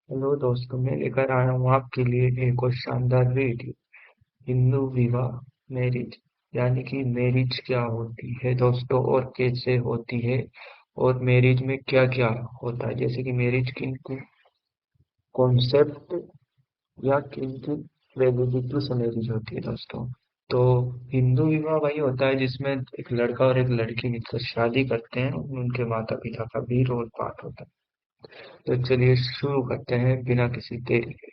Hello दोस्तों, मैं लेकर आया हूँ आपके लिए एक और शानदार वीडियो। हिंदू विवाह मैरिज, यानी कि मैरिज क्या होती है दोस्तों और कैसे होती है, और मैरिज में क्या क्या होता है, जैसे कि मैरिज किन किन कॉन्सेप्ट या किन किन वैलिडिटी से मैरिज होती है दोस्तों। तो हिंदू विवाह वही होता है जिसमें एक लड़का और एक लड़की मिलकर शादी करते हैं, उनके माता पिता का भी रोल पार्ट होता है। तो चलिए शुरू करते हैं बिना किसी देरी के।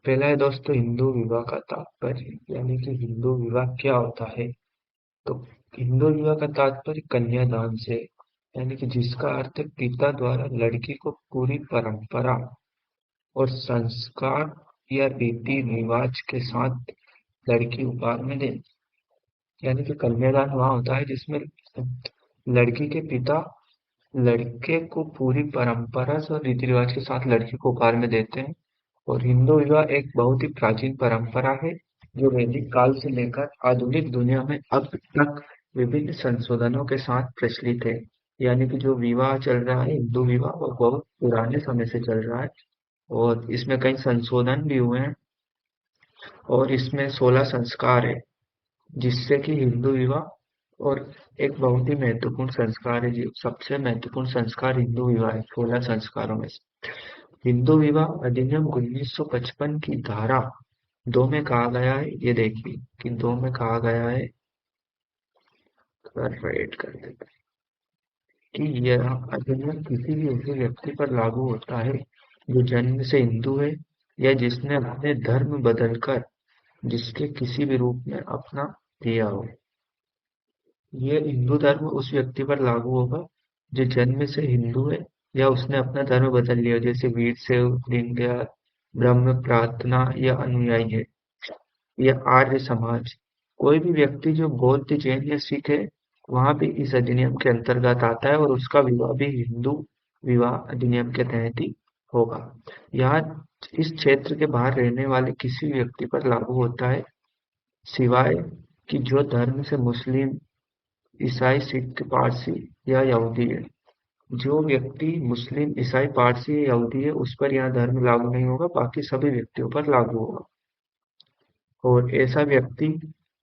पहला है दोस्तों हिंदू विवाह का तात्पर्य, यानी कि हिंदू विवाह क्या होता है। तो हिंदू विवाह का तात्पर्य कन्यादान से, यानी कि जिसका अर्थ है पिता द्वारा लड़की को पूरी परंपरा और संस्कार या रीति रिवाज के साथ लड़की उपहार में दे। यानी कि कन्यादान वहाँ होता है जिसमें लड़की के पिता लड़के को पूरी परंपरा से और रीति रिवाज के साथ लड़की को उपहार में देते हैं। और हिंदू विवाह एक बहुत ही प्राचीन परंपरा है जो वैदिक काल से लेकर आधुनिक दुनिया में अब तक विभिन्न संशोधनों के साथ प्रचलित है। यानी कि जो विवाह चल रहा है हिंदू विवाह वो बहुत पुराने समय से चल रहा है, और इसमें कई संशोधन भी हुए हैं। और इसमें 16 संस्कार है, जिससे कि हिंदू विवाह और एक बहुत ही महत्वपूर्ण संस्कार है, जो सबसे महत्वपूर्ण संस्कार हिंदू विवाह है 16 संस्कारों में से। हिंदू विवाह अधिनियम 1955 की धारा 2 में कहा गया है, ये देखिए कि 2 में कहा गया है, रेड कर देते हैं, कि यह अधिनियम किसी भी ऐसे व्यक्ति पर लागू होता है जो जन्म से हिंदू है या जिसने अपने धर्म बदलकर जिसके किसी भी रूप में अपना दिया हो। ये हिंदू धर्म उस व्यक्ति पर लागू होगा जो जन्म से हिंदू है या उसने अपना धर्म बदल लिया, जैसे वीरशैव, लिंगायत या ब्रह्म प्रार्थना या अनुयायी है, या आर्य समाज। कोई भी व्यक्ति जो बौद्ध, जैन या सिख है, वहां भी इस अधिनियम के अंतर्गत आता है और उसका विवाह भी हिंदू विवाह अधिनियम के तहत ही होगा। यहाँ इस क्षेत्र के बाहर रहने वाले किसी व्यक्ति पर लागू होता है, सिवाय कि जो धर्म से मुस्लिम, ईसाई, सिख, पारसी या यहूदी है। जो व्यक्ति मुस्लिम, ईसाई, पारसी या यहूदी है उस पर यह धर्म लागू नहीं होगा, बाकी सभी व्यक्तियों पर लागू होगा। और ऐसा व्यक्ति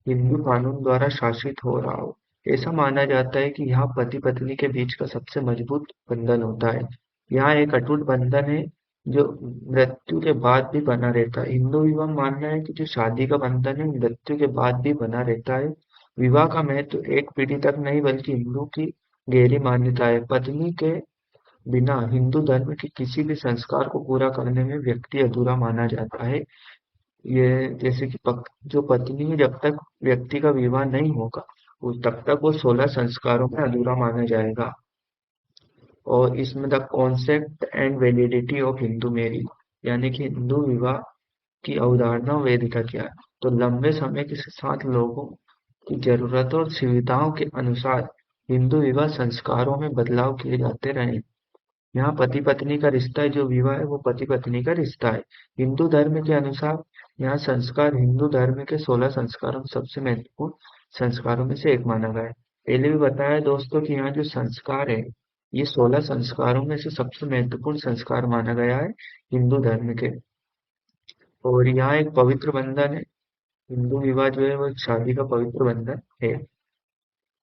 हिंदू कानून द्वारा शासित हो रहा हो। ऐसा माना जाता है कि यहाँ पति पत्नी के बीच का सबसे मजबूत बंधन होता है। यहाँ एक अटूट बंधन है जो मृत्यु के बाद भी बना रहता है। हिंदू विवाह मानना है कि जो शादी का बंधन है मृत्यु के बाद भी बना रहता है। विवाह का महत्व एक पीढ़ी तक नहीं बल्कि हिंदू की गहरी मान्यता है। पत्नी के बिना हिंदू धर्म के किसी भी संस्कार को पूरा करने में व्यक्ति अधूरा माना जाता है। ये जैसे कि जो पत्नी है, जब तक व्यक्ति का विवाह नहीं होगा वो तब तक वो 16 संस्कारों में अधूरा माना जाएगा। और इसमें the concept and validity of Hindu marriage, यानी कि हिंदू विवाह की अवधारणा और वैधता क्या है। तो लंबे समय के साथ लोगों की जरूरतों और सुविधाओं के अनुसार हिंदू विवाह संस्कारों में बदलाव किए जाते रहे। यहाँ पति पत्नी का रिश्ता है, जो विवाह है वो पति पत्नी का रिश्ता है। हिंदू धर्म के अनुसार यहाँ संस्कार हिंदू धर्म के 16 संस्कारों में सबसे महत्वपूर्ण संस्कारों में से एक माना गया है। पहले भी बताया दोस्तों कि यहाँ जो संस्कार है ये 16 संस्कारों में से सबसे महत्वपूर्ण संस्कार माना गया है हिंदू धर्म के। और यहाँ एक पवित्र बंधन है। हिंदू विवाह जो है वो एक शादी का पवित्र बंधन है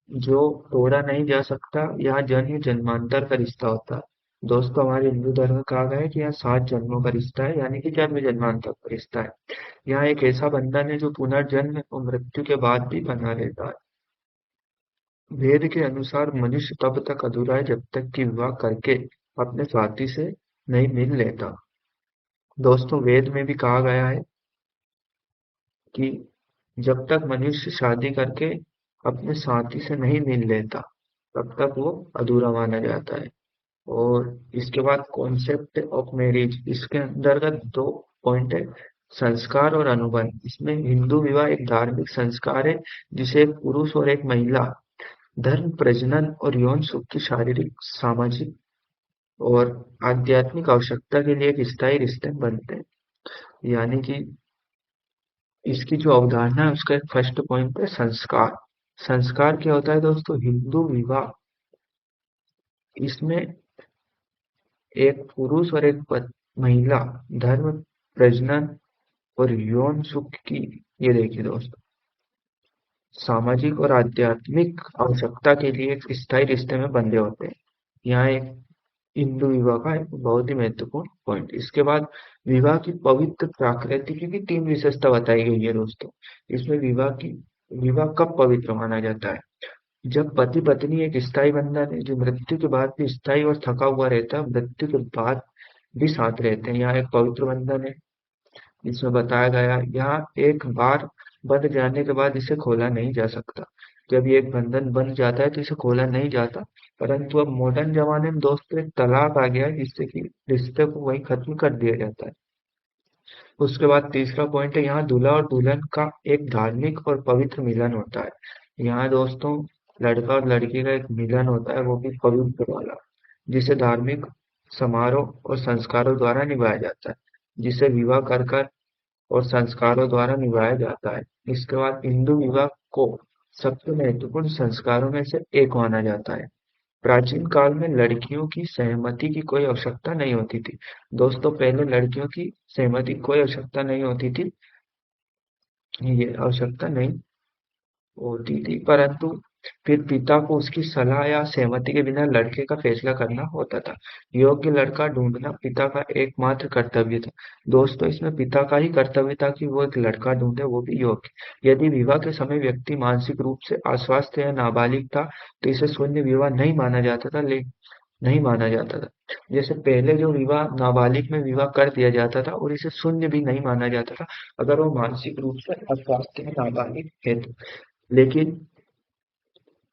जो तोड़ा नहीं जा सकता। यहाँ जन्म जन्मांतर का रिश्ता होता है। दोस्तों हमारे हिंदू धर्म में कहा गया है कि यहाँ 7 जन्मों का रिश्ता है, यानी कि जन्म जन्मांतर का रिश्ता है। यहाँ एक ऐसा बंधन है जो पुनर्जन्म और मृत्यु के बाद भी बना रहता है। वेद के अनुसार मनुष्य तब तक अधूरा है जब तक कि विवाह करके अपने साथी से नहीं मिल लेता। दोस्तों वेद में भी कहा गया है कि जब तक मनुष्य शादी करके अपने साथी से नहीं मिल लेता तब तक वो अधूरा माना जाता है। और इसके बाद कॉन्सेप्ट ऑफ मैरिज, इसके अंतर्गत 2 पॉइंट है, संस्कार और अनुबंध। इसमें हिंदू विवाह एक धार्मिक संस्कार है जिसे एक पुरुष और एक महिला धर्म, प्रजनन और यौन सुख की शारीरिक, सामाजिक और आध्यात्मिक आवश्यकता के लिए एक स्थायी रिश्ते बनते हैं। यानी कि इसकी जो अवधारणा है उसका एक फर्स्ट पॉइंट है संस्कार। संस्कार क्या होता है दोस्तों? हिंदू विवाह, इसमें एक पुरुष और एक महिला, धर्म, प्रजनन और यौन सुख की, ये देखिए दोस्तों, सामाजिक और आध्यात्मिक आवश्यकता के लिए एक स्थायी रिश्ते में बंधे होते हैं। यहाँ एक हिंदू विवाह का एक बहुत ही महत्वपूर्ण पॉइंट। इसके बाद विवाह की पवित्र प्राकृतिक की तीन विशेषता बताई गई है दोस्तों। इसमें विवाह कब पवित्र माना जाता है? जब पति पत्नी एक स्थायी बंधन है जो मृत्यु के बाद भी स्थायी और थका हुआ रहता है, मृत्यु के बाद भी साथ रहते हैं, यहाँ एक पवित्र बंधन है। इसमें बताया गया, यहाँ एक बार बंध जाने के बाद इसे खोला नहीं जा सकता। जब ये एक बंधन बन जाता है तो इसे खोला नहीं जाता। परंतु अब मॉडर्न जमाने में दोस्तों एक तलाक आ गया है जिससे कि रिश्ते को वहीं खत्म कर दिया जाता है। उसके बाद तीसरा पॉइंट है, यहाँ दूल्हा और दुल्हन का एक धार्मिक और पवित्र मिलन होता है। यहाँ दोस्तों लड़का और लड़की का एक मिलन होता है, वो भी पवित्र वाला, जिसे धार्मिक समारोह और संस्कारों द्वारा निभाया जाता है, जिसे विवाह कर कर और संस्कारों द्वारा निभाया जाता है। इसके बाद हिंदू विवाह को सबसे महत्वपूर्ण संस्कारों में से एक माना जाता है। प्राचीन काल में लड़कियों की सहमति की कोई आवश्यकता नहीं होती थी। दोस्तों पहले लड़कियों की सहमति की कोई आवश्यकता नहीं होती थी, ये आवश्यकता नहीं होती थी, परंतु फिर पिता को उसकी सलाह या सहमति के बिना लड़के का फैसला करना होता था। योग्य लड़का ढूंढना पिता का एकमात्र कर्तव्य था। दोस्तों इसमें पिता का ही कर्तव्य था कि वो एक लड़का ढूंढे, वो भी योग्य। यदि विवाह के समय व्यक्ति मानसिक रूप से अस्वस्थ या नाबालिग था तो इसे शून्य विवाह नहीं माना जाता था। जैसे पहले जो विवाह नाबालिग में विवाह कर दिया जाता था और इसे शून्य भी नहीं माना जाता था अगर वो मानसिक रूप से अस्वस्थ या नाबालिग है तो। लेकिन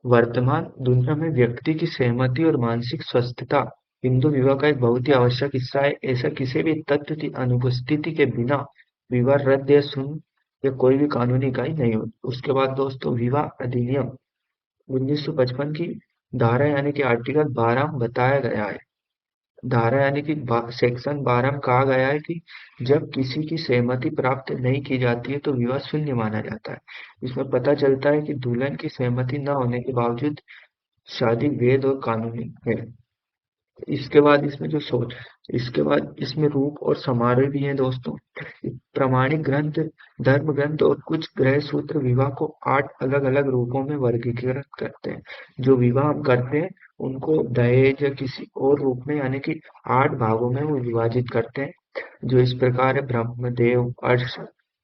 वर्तमान दुनिया में व्यक्ति की सहमति और मानसिक स्वस्थता हिंदू विवाह का एक बहुत ही आवश्यक हिस्सा है। ऐसा किसी भी तथ्य की अनुपस्थिति के बिना विवाह रद्द या शून्य या कोई भी कानूनी इकाई नहीं होती। उसके बाद दोस्तों विवाह अधिनियम 1955 की धारा यानी कि आर्टिकल 12 में बताया गया है। धारा यानी कि सेक्शन 12 में कहा गया है कि जब किसी की सहमति प्राप्त नहीं की जाती है तो विवाह शून्य माना जाता है। इसमें पता चलता है कि दुल्हन की सहमति न होने के बावजूद शादी वैध और कानूनी है। इसके बाद इसके बाद इसमें रूप और समारोह भी हैं दोस्तों। प्रमाणिक ग्रंथ, धर्म ग्रंथ और कुछ गृह सूत्र विवाह को 8 अलग अलग रूपों में वर्गीकृत करते हैं। जो विवाह हम करते हैं उनको दहेज या किसी और रूप में यानी कि 8 भागों में वो विभाजित करते हैं, जो इस प्रकार है: ब्रह्मदेव, अर्ष,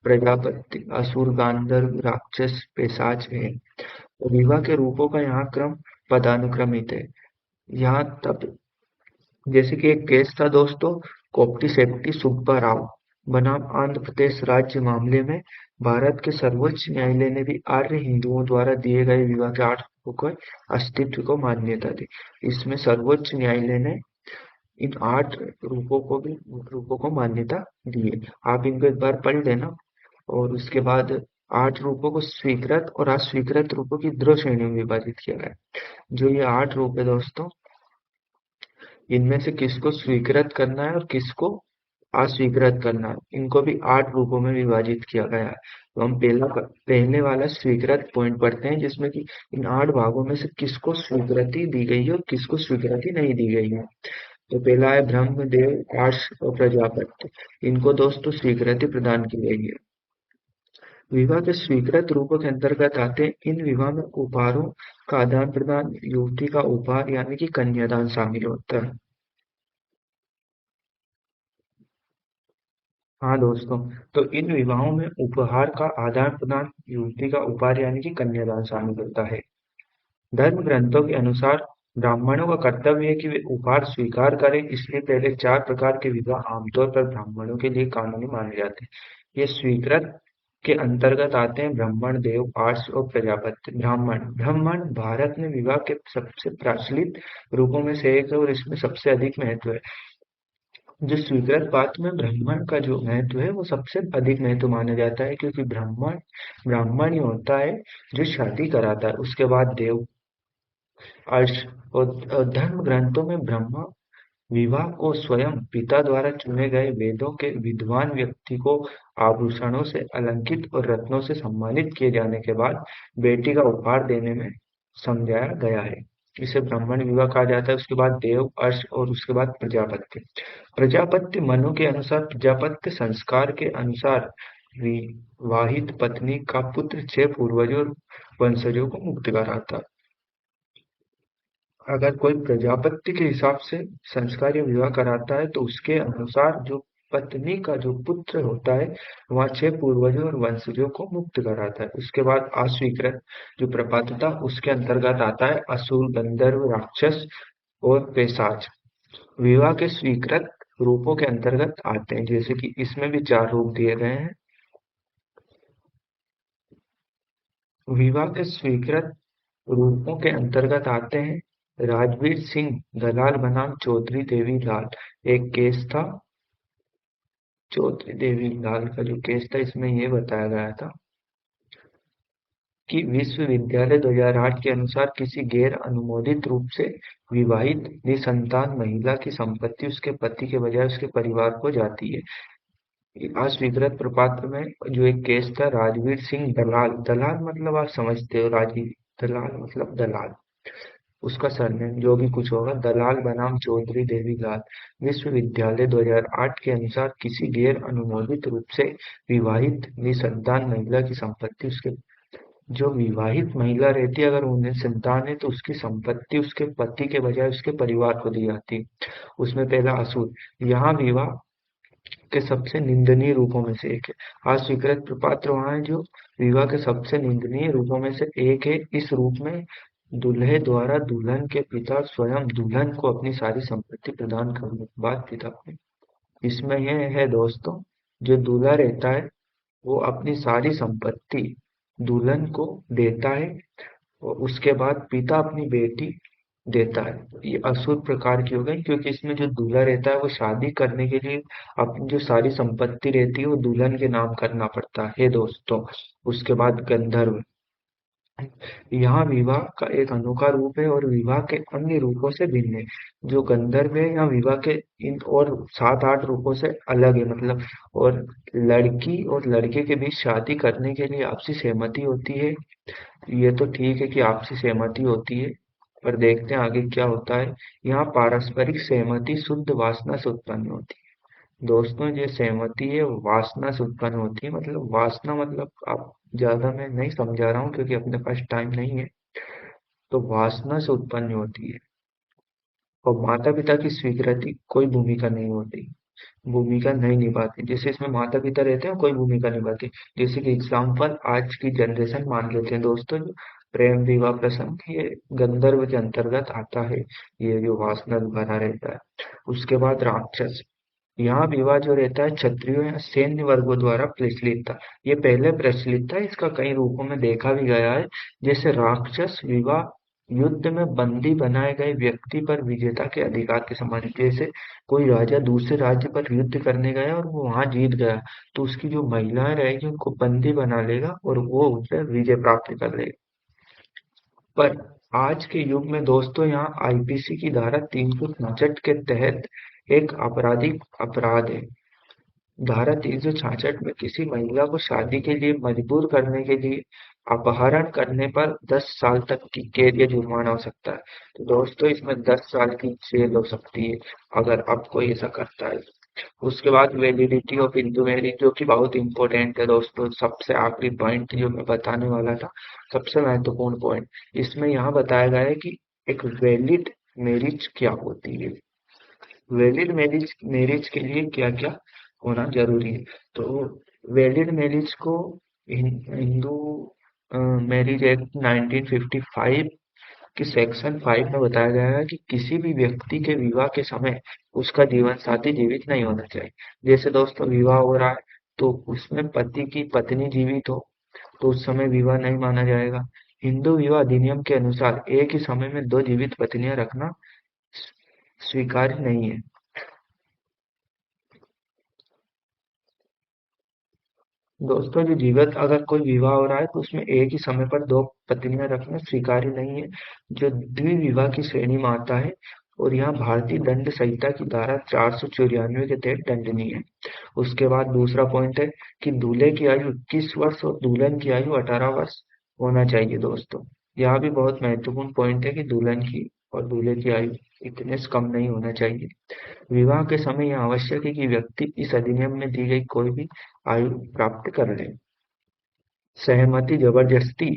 प्रजापति, असुर, गांधर्व, राक्षस, पिशाच है। तो विवाह के रूपों का यहाँ क्रम पदानुक्रमित है। यहाँ तब जैसे कि एक केस था दोस्तों, कोप्टी-शेट्टी सुब्बा राव बनाम आंध्र प्रदेश राज्य मामले में भारत के सर्वोच्च न्यायालय ने भी आर्य हिंदुओं द्वारा दिए गए विवाह के 8 रूपों के अस्तित्व को मान्यता दी। इसमें सर्वोच्च न्यायालय ने इन 8 रूपों को मान्यता दी है। आप इनको एक बार पढ़ लेना। और उसके बाद 8 रूपों को स्वीकृत और अस्वीकृत रूपों की 2 श्रेणियों में विभाजित किया गया है। जो ये 8 रूप है दोस्तों, इनमें से किसको स्वीकृत करना है और किसको अस्वीकृत करना है, इनको भी 8 रूपों में विभाजित किया गया है। तो हम पहले वाला स्वीकृत पॉइंट पढ़ते हैं, जिसमें कि इन 8 भागों में से किसको स्वीकृति दी गई है और किसको स्वीकृति नहीं दी गई है। तो पहला है ब्रह्मदेव, आर्ष और प्रजापति। इनको दोस्तों स्वीकृति प्रदान की गई है। विवाह के स्वीकृत रूपों के अंतर्गत आते हैं, इन विवाह में उपहारों का आदान प्रदान, युवती का उपहार यानी कि कन्यादान शामिल होता है। हाँ दोस्तों, तो इन विवाहों में उपहार का आदान प्रदान, युवती का उपहार यानी कि कन्यादान शामिल होता है। धर्म ग्रंथों के अनुसार ब्राह्मणों का कर्तव्य है कि वे उपहार स्वीकार करें, इसलिए पहले 4 प्रकार के विवाह आमतौर पर ब्राह्मणों के लिए कानूनी माने जाते हैं। ये स्वीकृत के अंतर्गत आते हैं ब्राह्मण, देव, आर्ष और प्रजापति। ब्राह्मण ब्राह्मण भारत में विवाह के सबसे प्रचलित रूपों में से एक है और इसमें सबसे अधिक महत्व है। जो स्वीकृत पात्र में ब्राह्मण का जो महत्व है वो सबसे अधिक महत्व माना जाता है, क्योंकि ब्राह्मण ब्राह्मण ही होता है जो शादी कराता है। उसके बाद देव, अर्ष और धर्म ग्रंथों में ब्रह्म विवाह को स्वयं पिता द्वारा चुने गए वेदों के विद्वान व्यक्ति को आभूषणों से अलंकृत और रत्नों से सम्मानित किए जाने के बाद बेटी का उपहार देने में समझाया गया है। इसे ब्राह्मण विवाह कहा जाता है। उसके बाद देव, अर्ष और उसके बाद प्रजापत्य। प्रजापत्य मनु के अनुसार, प्रजापत्य संस्कार के अनुसार विवाहित पत्नी का पुत्र 6 पूर्वजों और वंशजों को मुक्त कराता। अगर कोई प्रजापत्य के हिसाब से संस्कार या विवाह कराता है तो उसके अनुसार जो पत्नी का जो पुत्र होता है वह 6 पूर्वजों और वंशजों को मुक्त कराता है। उसके बाद अस्वीकृत जो प्रपात्रता उसके अंतर्गत आता है असुर, गंधर्व, राक्षस और पेशाच। विवाह के स्वीकृत रूपों के अंतर्गत आते हैं, जैसे कि इसमें भी 4 रूप दिए गए हैं। विवाह के स्वीकृत रूपों के अंतर्गत आते हैं राजवीर सिंह दलाल बनाम चौधरी देवी लाल। एक केस था चौधरी देवी लाल का, जो केस था इसमें ये बताया गया था कि विश्वविद्यालय 2008 के अनुसार किसी गैर अनुमोदित रूप से विवाहित निसंतान महिला की संपत्ति उसके पति के बजाय उसके परिवार को जाती है। अस्वीकृत प्रपत्र में जो एक केस था राजवीर सिंह दलाल, दलाल मतलब आप समझते हो, राजीव दलाल मतलब दलाल, उसका सरनेम जो भी कुछ होगा, दलाल बनाम चौधरी देवीलाल। विश्वविद्यालय 2008 के अनुसार किसी गैर अनुमोदित रूप से विवाहित निसंतान महिला की संपत्ति उसके, जो विवाहित महिला रहती है अगर उन्हें संतान है तो उसकी संपत्ति उसके पति के बजाय उसके परिवार को दी जाती है। उसमें पहला असुर, यहाँ विवाह के सबसे निंदनीय रूपों में से एक है। अस्वीकृत प्रपत्र वहाँ है जो विवाह के सबसे निंदनीय रूपों में से एक है। इस रूप में दूल्हे द्वारा दुल्हन के पिता स्वयं दुल्हन को अपनी सारी संपत्ति प्रदान करने के बाद पिता को, इसमें यह है दोस्तों, जो दूल्हा रहता है वो अपनी सारी संपत्ति दुल्हन को देता है और उसके बाद पिता अपनी बेटी देता है। ये असुर प्रकार की हो गई, क्योंकि इसमें जो दूल्हा रहता है वो शादी करने के लिए अपनी जो सारी संपत्ति रहती है वो दुल्हन के नाम करना पड़ता है दोस्तों। उसके बाद गंधर्व, यहाँ विवाह का एक अनोखा रूप है और विवाह के अन्य रूपों से भिन्न है। जो गंधर्व है यहाँ विवाह के इन और 7-8 रूपों से अलग है, मतलब, और लड़की और लड़के के बीच शादी करने के लिए आपसी सहमति होती है। ये तो ठीक है कि आपसी सहमति होती है, पर देखते हैं आगे क्या होता है। यहाँ पारस्परिक सहमति शुद्ध वासना से उत्पन्न होती है। दोस्तों जो सहमति है वो वासना से उत्पन्न होती है, मतलब वासना मतलब आप, ज्यादा मैं नहीं समझा रहा हूँ क्योंकि अपने पास टाइम नहीं है, तो वासना से उत्पन्न होती है। और माता पिता की स्वीकृति कोई भूमिका नहीं होती, भूमिका नहीं निभाते। जैसे इसमें माता पिता रहते हैं कोई भूमिका निभाते, जैसे कि एग्जाम्पल आज की जनरेशन मान लेते हैं दोस्तों, जो प्रेम विवाह प्रसंग ये गंधर्व के अंतर्गत आता है, ये जो वासना भरा रहता है। उसके बाद राक्षस, यहाँ विवाह जो रहता है क्षत्रियों या सैन्य वर्गों द्वारा प्रचलित था। ये पहले प्रचलित था, इसका कई रूपों में देखा भी गया है। जैसे राक्षस विवाह युद्ध में बंदी बनाए गए व्यक्ति पर विजेता के अधिकार के समान है। जैसे कोई राजा दूसरे राज्य पर युद्ध करने गया और वो वहां जीत गया, तो उसकी जो महिलाएं रहेगी उनको बंदी बना लेगा और वो उस पर विजय प्राप्त कर लेगा। पर आज के युग में दोस्तों यहाँ आईपीसी की धारा 366 के तहत एक आपराधिक अपराध है। धारा 366 में किसी महिला को शादी के लिए मजबूर करने के लिए अपहरण करने पर 10 साल तक की कैद या जुर्माना हो सकता है। तो दोस्तों इसमें 10 साल की जेल हो सकती है अगर अब कोई ऐसा करता है। उसके बाद वैलिडिटी ऑफ हिंदू मैरिज, जो कि बहुत इंपॉर्टेंट है दोस्तों, सबसे आखिरी पॉइंट जो मैं बताने वाला था, सबसे महत्वपूर्ण पॉइंट, इसमें यहाँ बताया गया है कि एक वैलिड मैरिज क्या होती है, वैलिड मैरिज मैरिज के लिए क्या क्या होना जरूरी है। तो वैलिड मैरिज को हिंदू मैरिज एक्ट 1955 कि सेक्शन 5 में बताया गया है कि किसी भी व्यक्ति के विवाह के समय उसका जीवन साथी जीवित नहीं होना चाहिए। जैसे दोस्तों विवाह हो रहा है तो उसमें पति की पत्नी जीवित हो तो उस समय विवाह नहीं माना जाएगा। हिंदू विवाह अधिनियम के अनुसार एक ही समय में 2 जीवित पत्नियां रखना स्वीकार्य नहीं है। दोस्तों जो जीवित अगर कोई विवाह हो रहा है तो उसमें एक ही समय पर 2 पत्नियां रखना स्वीकार्य नहीं है, जो द्विविवाह की श्रेणी में आता है। और यहाँ भारतीय दंड संहिता की धारा 494 के तहत दंडनीय है। उसके बाद दूसरा पॉइंट है कि दूल्हे की आयु 21 वर्ष और दुल्हन की आयु 18 वर्ष होना चाहिए दोस्तों। यहाँ भी बहुत महत्वपूर्ण पॉइंट है कि दुल्हन की और दूल्हे की आयु इतने से कम नहीं होना चाहिए। विवाह के समय यह आवश्यक है कि व्यक्ति इस अधिनियम में दी गई कोई भी आयु प्राप्त कर ले। सहमति जबरदस्ती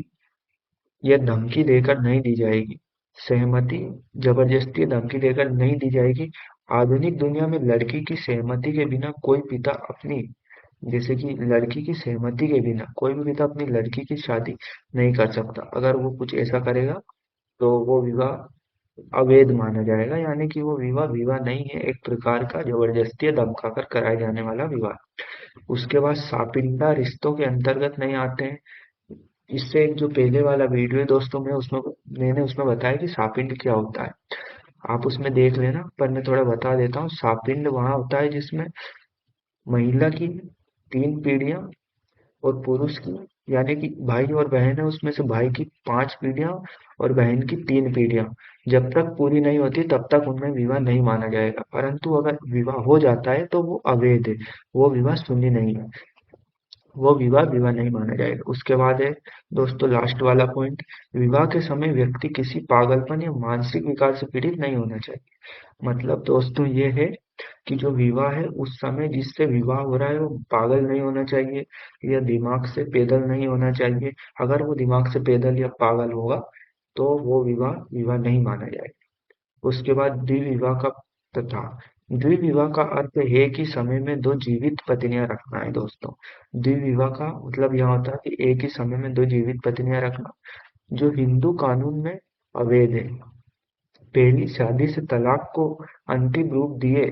या धमकी देकर नहीं दी जाएगी। सहमति जबरदस्ती या धमकी देकर नहीं दी जाएगी। आधुनिक दुनिया में लड़की की सहमति के बिना कोई पिता अपनी जैसे कि लड़की की सहमति के बिना कोई भी पिता अपनी लड़की की शादी नहीं कर सकता। अगर वो कुछ ऐसा करेगा तो वो विवाह अवैध माना जाएगा, यानी कि वो विवाह विवाह नहीं है, एक प्रकार का जबरदस्ती या धमका कर कराए जाने वाला विवाह। उसके बाद शादीशुदा रिश्तों के अंतर्गत नहीं आते हैं। इससे एक जो पहले वाला वीडियो है दोस्तों, मैंने उसमें बताया कि शापिंड क्या होता है। आप उसमें देख लेना, पर मैं थोड़ा बता देता हूँ। शापिंड वहाँ होता है जिसमें महिला की 3 पीढ़ियां और पुरुष की, यानी कि भाई और बहन है, उसमें से भाई की 5 पीढ़ियां और बहन की 3 पीढ़ियां जब तक पूरी नहीं होती तब तक उनमें विवाह नहीं माना जाएगा। परंतु अगर विवाह हो जाता है तो वो अवैध है, वो विवाह शून्य नहीं है, वो विवाह विवाह नहीं माना जाएगा। उसके बाद है दोस्तों लास्ट वाला पॉइंट, विवाह के समय व्यक्ति किसी पागलपन या मानसिक विकार से पीड़ित नहीं होना चाहिए। मतलब दोस्तों ये है कि जो विवाह है उस समय जिससे विवाह हो रहा है वो पागल नहीं होना चाहिए या दिमाग से पैदल नहीं होना चाहिए। अगर वो दिमाग से पैदल या पागल होगा तो वो विवाह विवाह नहीं माना जाएगा। उसके बाद द्विविवाह का तथा द्विविवाह का अर्थ है कि समय में दो जीवित पत्नियां रखना है दोस्तों। द्विविवाह का मतलब यह होता है कि एक ही समय में दो जीवित पत्नियां रखना, जो हिंदू कानून में अवैध है। पहली शादी से तलाक को अंतिम रूप दिए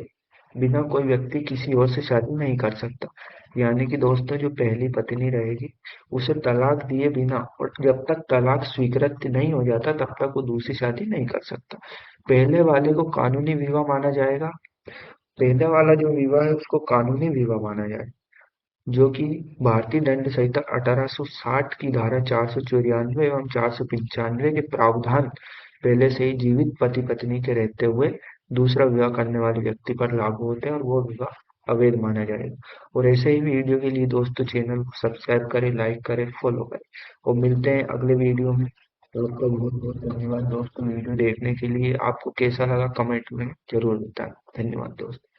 बिना कोई व्यक्ति किसी और से शादी नहीं कर सकता। यानी कि दोस्तों जो पहली पत्नी रहेगी उसे तलाक दिए बिना और जब तक तलाक स्वीकृत नहीं हो जाता तब तक वो दूसरी शादी नहीं कर सकता। पहले वाले को कानूनी विवाह माना जाएगा। पहले वाला जो विवाह है उसको कानूनी विवाह माना जाए, जो कि भारतीय दंड संहिता 1860 की धारा 494 एवं 495 के प्रावधान पहले से ही जीवित पति पत्नी के रहते हुए दूसरा विवाह करने वाले व्यक्ति पर लागू होते हैं और वो विवाह अवैध माना जाएगा। और ऐसे ही वीडियो के लिए दोस्तों चैनल को सब्सक्राइब करें, लाइक करें, फॉलो करें और मिलते हैं अगले वीडियो में। तो आपका बहुत बहुत धन्यवाद दोस्तों वीडियो देखने के लिए। आपको कैसा लगा कमेंट में जरूर बताएं। धन्यवाद दोस्तों।